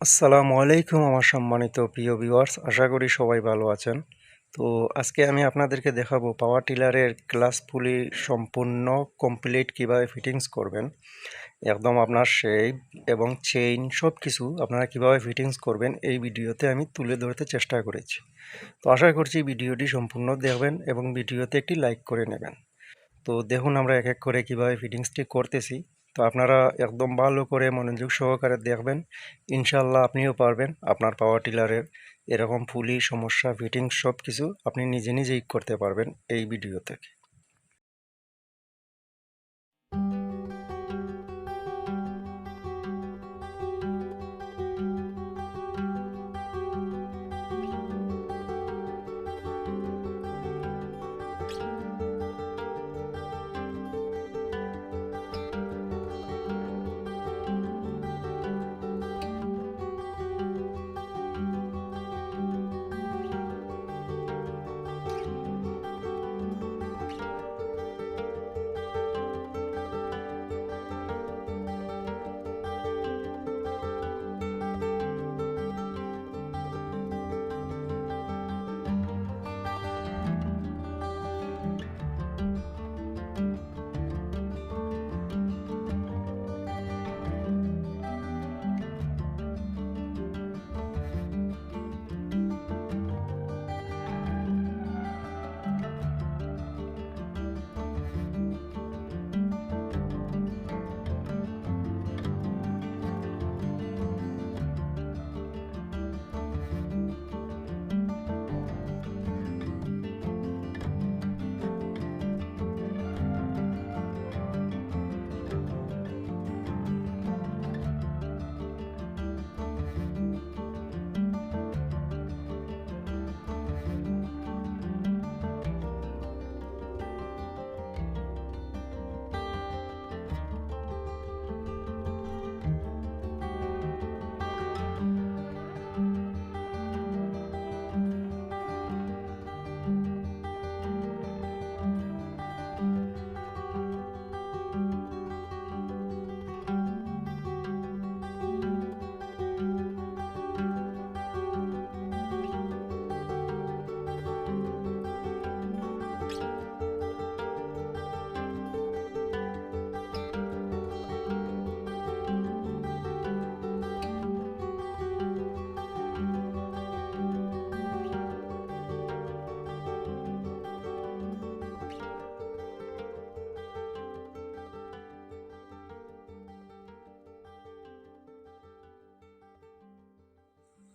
আসসালামু আলাইকুম আমার সম্মানিত প্রিয় ভিউয়ার্স, আশা করি সবাই ভালো আছেন। তো আজকে আমি আপনাদেরকে দেখাবো পাওয়ার টিলারের ক্লাস পুলি সম্পূর্ণ কমপ্লিট কিভাবে ফিটিংস করবেন। একদম আপনার শেপ এবং চেইন সব কিছু আপনারা কিভাবে ফিটিংস করবেন এই ভিডিওতে আমি তুলে ধরতে চেষ্টা করেছি। তো আশা করছি ভিডিওটি সম্পূর্ণ দেখবেন এবং ভিডিওতে একটি লাইক করে নেবেন। তো দেখুন আমরা এক এক করে কিভাবে ফিটিংসটি করতেছি। তো আপনারা একদম ভালো করে মনোযোগ সহকারে দেখবেন, ইনশাল্লাহ আপনিও পারবেন। আপনার পাওয়ার টিলারের এরকম পুলি সমস্যা ফিটিংস সব কিছু আপনি নিজে নিজেই করতে পারবেন এই ভিডিও থেকে।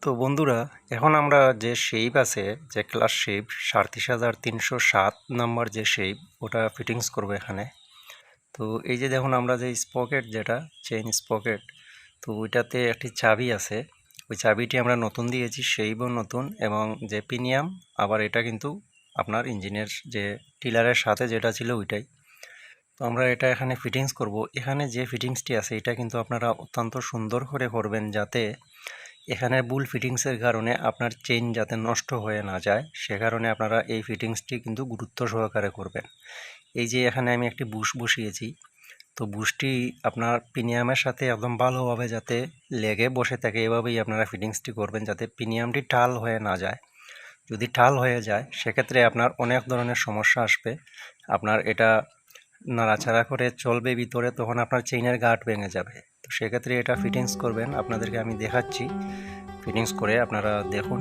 তো বন্ধুরা, এখন আমরা যে শেপ আছে, যে ক্লাস শেপ ৩৭,৩০৭ নাম্বার যে শেপ, ওটা ফিটিংস করবো এখানে। তো এই যে দেখুন আমরা যে স্পকেট, যেটা চেইন স্পকেট, তো ওইটাতে একটি চাবি আছে। ওই চাবিটি আমরা নতুন দিয়েছি, শেপও নতুন, এবং যে পিনিয়াম, আবার এটা কিন্তু আপনার ইঞ্জিনের যে টিলারের সাথে যেটা ছিল ওইটাই। তো আমরা এটা এখানে ফিটিংস করব। এখানে যে ফিটিংসটি আছে এটা কিন্তু আপনারা অত্যন্ত সুন্দর করে করবেন, যাতে এখানে ভুল ফিটিংসের কারণে আপনার চেইন যাতে নষ্ট হয়ে না যায়, সে কারণে আপনারা এই ফিটিংসটি কিন্তু গুরুত্ব সহকারে করবেন। এই যে এখানে আমি একটি বুশ বসিয়েছি, তো বুশটি আপনার পিনিয়ামের সাথে একদম ভালোভাবে যাতে লেগে বসে থাকে, এভাবেই আপনারা ফিটিংসটি করবেন যাতে পিনিয়ামটি টাল হয়ে না যায়। যদি টাল হয়ে যায় সেক্ষেত্রে আপনার অনেক ধরনের সমস্যা আসবে। আপনার এটা নাড়াচাড়া করে চলবে ভিতরে, তখন আপনার চেইনের গার্ড ভেঙে যাবে। তো সেক্ষেত্রে এটা ফিটিংস করবেন, আপনাদেরকে আমি দেখাচ্ছি ফিটিংস করে, আপনারা দেখুন।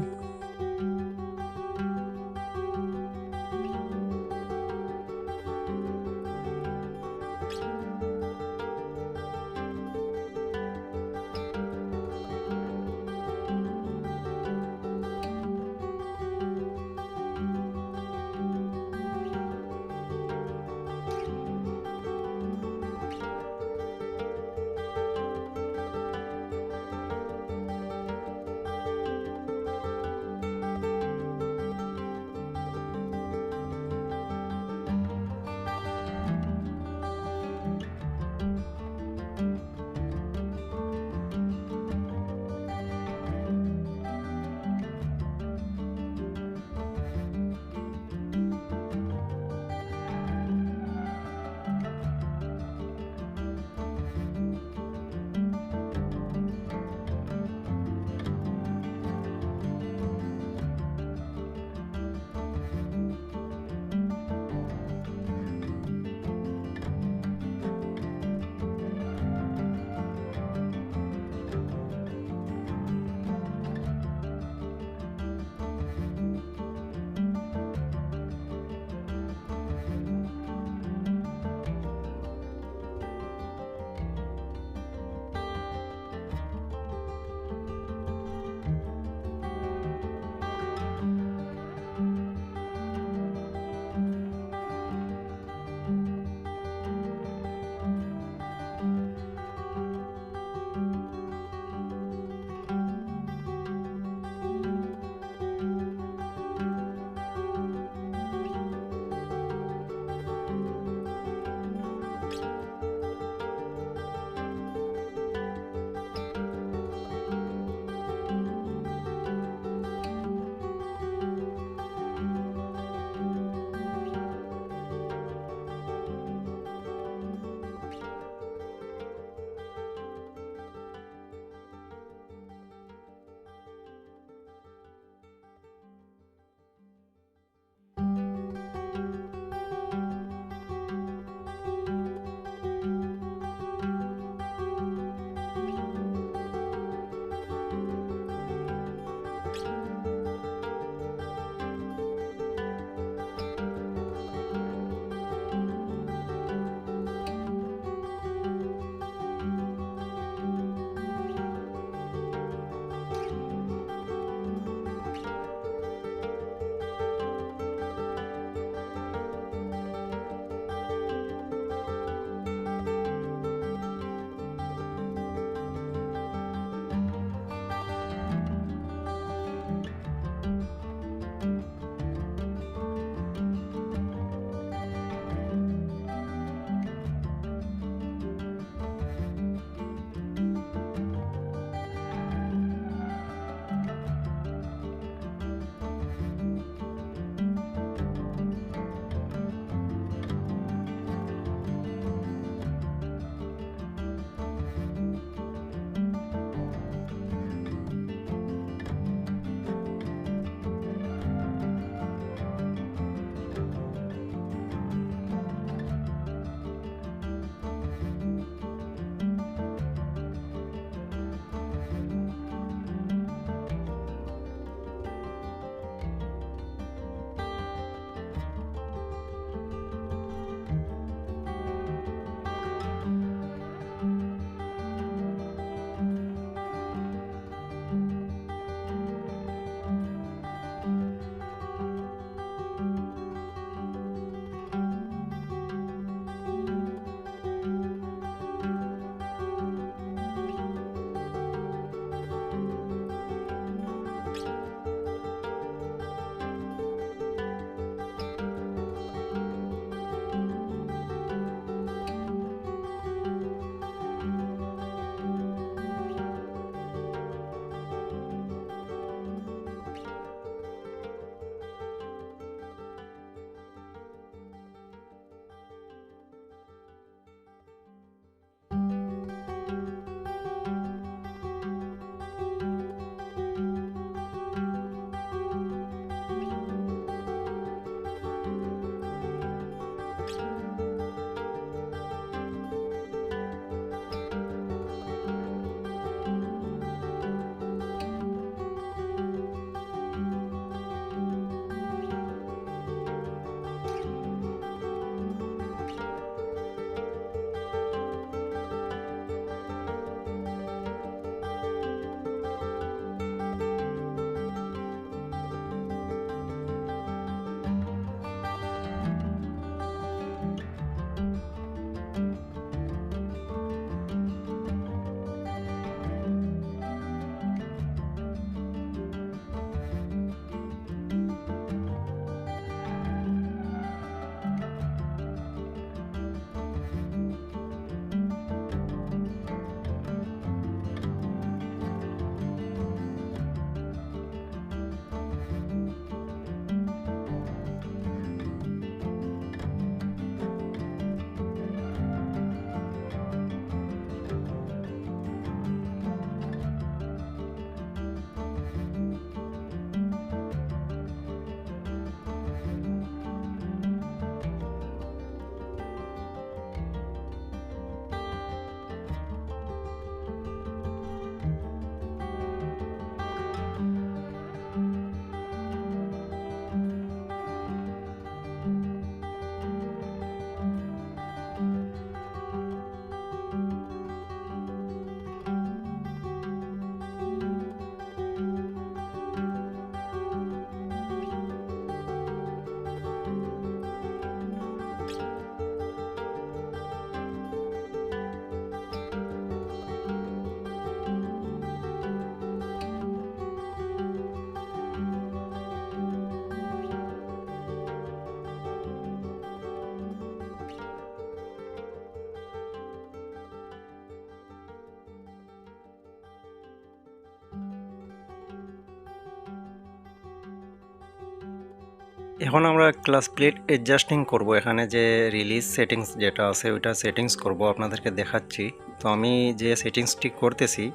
এখন আমরা ক্লাস প্লেট অ্যাডজাস্টিং করব। এখানে যে রিলিজ সেটিংস যেটা আছে ওইটা সেটিংস করব, আপনাদেরকে দেখাচ্ছি। তো আমি যে সেটিংসটি করতেছি,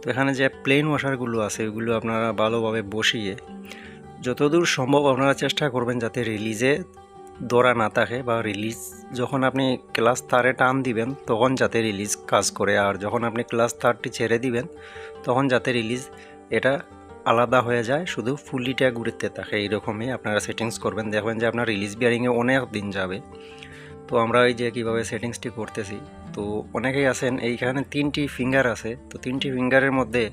তো এখানে যে প্লেন ওয়াশারগুলো আছে ওইগুলো আপনারা ভালোভাবে বসিয়ে যতদূর সম্ভব আপনারা চেষ্টা করবেন যাতে রিলিজে দৌড়া না থাকে, বা রিলিজ যখন আপনি ক্লাস তারে টান দিবেন তখন যাতে রিলিজ কাজ করে, আর যখন আপনি ক্লাস তারটি ছেড়ে দিবেন তখন যাতে রিলিজ এটা আলাদা হয়ে যায়, শুধু ফুলিটা ঘুরতে থাকে। এইরকমই আপনারা সেটিংস করবেন, দেখবেন যে আপনার রিলিজ বিয়ারিংয়ে অনেক দিন যাবে। তো আমরা এই যে কীভাবে সেটিংসটি করতেছি, তো অনেকেই আছেন এইখানে 3টি ফিঙ্গার আছে, তো 3টি ফিঙ্গারের মধ্যে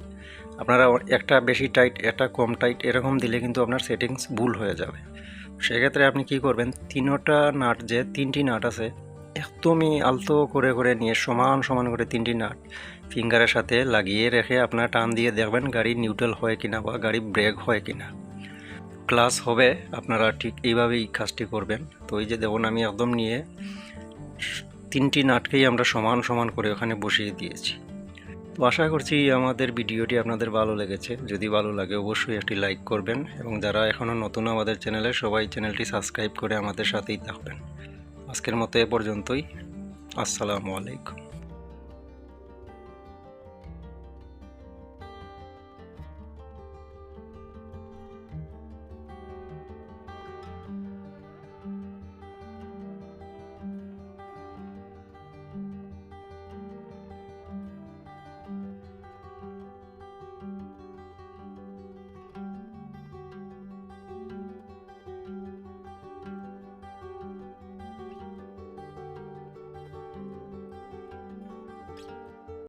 আপনারা একটা বেশি টাইট একটা কম টাইট এরকম দিলে কিন্তু আপনার সেটিংস ভুল হয়ে যাবে। সেক্ষেত্রে আপনি কি করবেন, 3টা নাট যে 3টি নাট আছে একদমই আলতো করে করে নিয়ে সমান সমান করে 3টি নাট ফিঙ্গারের সাথে লাগিয়ে রেখে আপনার টান দিয়ে দেখবেন গাড়ি নিউট্রাল হয় কিনা বা গাড়ি ব্রেক হয় কিনা। ক্লাস হবে আপনারা ঠিক এইভাবেই কাজটি করবেন। তো এই যে দেখুন আমি একদম নিয়ে 3টি নাটকেই আমরা সমান সমান করে ওখানে বসিয়ে দিয়েছি। তো আশা করছি আমাদের ভিডিওটি আপনাদের ভালো লেগেছে। যদি ভালো লাগে অবশ্যই একটি লাইক করবেন, এবং যারা এখনও নতুন আমাদের চ্যানেলে সবাই চ্যানেলটি সাবস্ক্রাইব করে আমাদের সাথেই থাকবেন। আজকের মতো এ পর্যন্তই। আসসালামু আলাইকুম।